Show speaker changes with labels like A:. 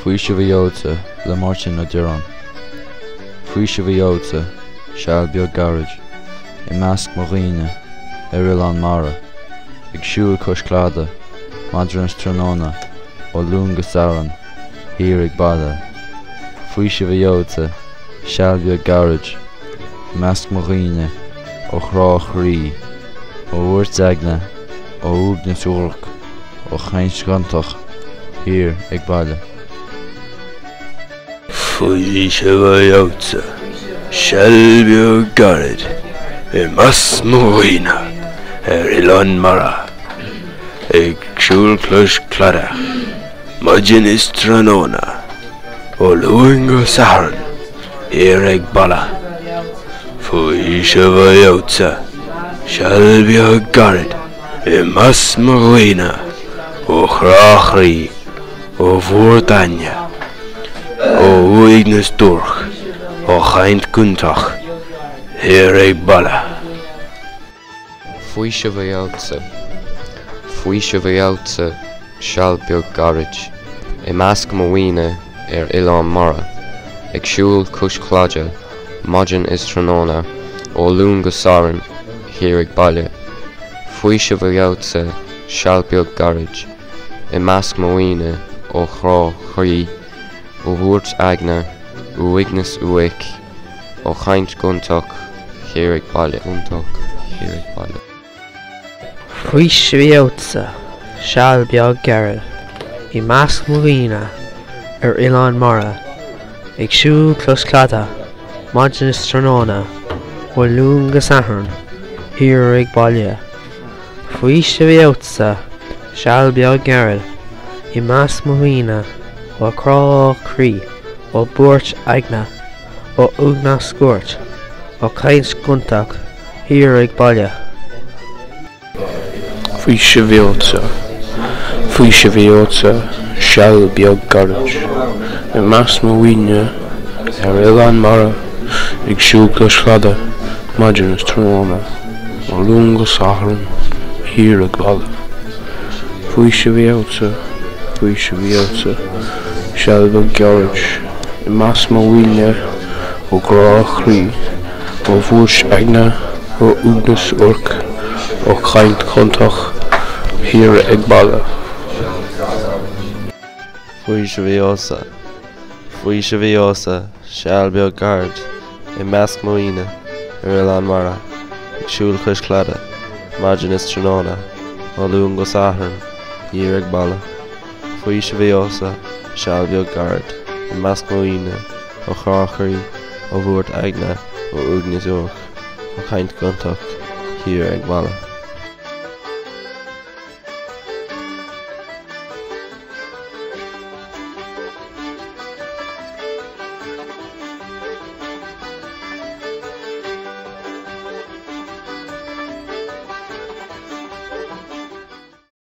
A: Faoiseamh le Mairtín na Direáin. Faoiseamh seall beag garage I measc Mairtín Uileán mara ag siúl cosclada madras tróna ó lún go saran hir ag baile. Faoiseamh seall beag garage I measc Mairtín ó chrách rí ó uairt eagna ó úg na suach ó chaint gantach hir ag baile.
B: Faoiseamh seall beag garage I measc Mairtín Uileán mara ag siúl cosclada madras tróna ó lún go saran hir ag baile. Faoiseamh seall beag garage I measc Mairtín ó chrách rí ó bhuairt eagna ó uig na suach ó chaint gantach hir ag baile.
C: Faoiseamh seall beag garage I measc Mairtín Uileán mara ag siúl cosclada madras tróna ó lún go saran hir ag baile. Faoiseamh seall beag garage I measc Mairtín ó chrách rí ó bhuairt eagna ó uig na suach ó chaint gantach hir ag baile.
D: Faoiseamh seall beag garage I measc Mairtín Uileán mara ag siúl cosclada madras tróna ó lún go saran hir ag baile. Faoiseamh seall beag garage I measc Mairtín ó chrách rí ó bhuairt eagna ó úg na suach ó chaint gantach hir ag baile.
B: Faoiseamh seall beag garage I measc Mairtín Uileán mara ag siúl cosclada madras tróna ó lún go saran hir ag baile. Faoiseamh seall beag garage I measc Mairtín ó chrách rí ó bhuairt eagna ó úg na suach ó chaint gantach hir ag baile.
E: Faoiseamh seall beag garage I measc Mairtín Uileán mara ag siúl cosclada madras tróna ó lún go saran hir ag baile. Faoiseamh seall beag garage I measc Mairtín ó chrách rí ó bhuairt eagna ó úg na suach ó chaint gantach hir ag baile.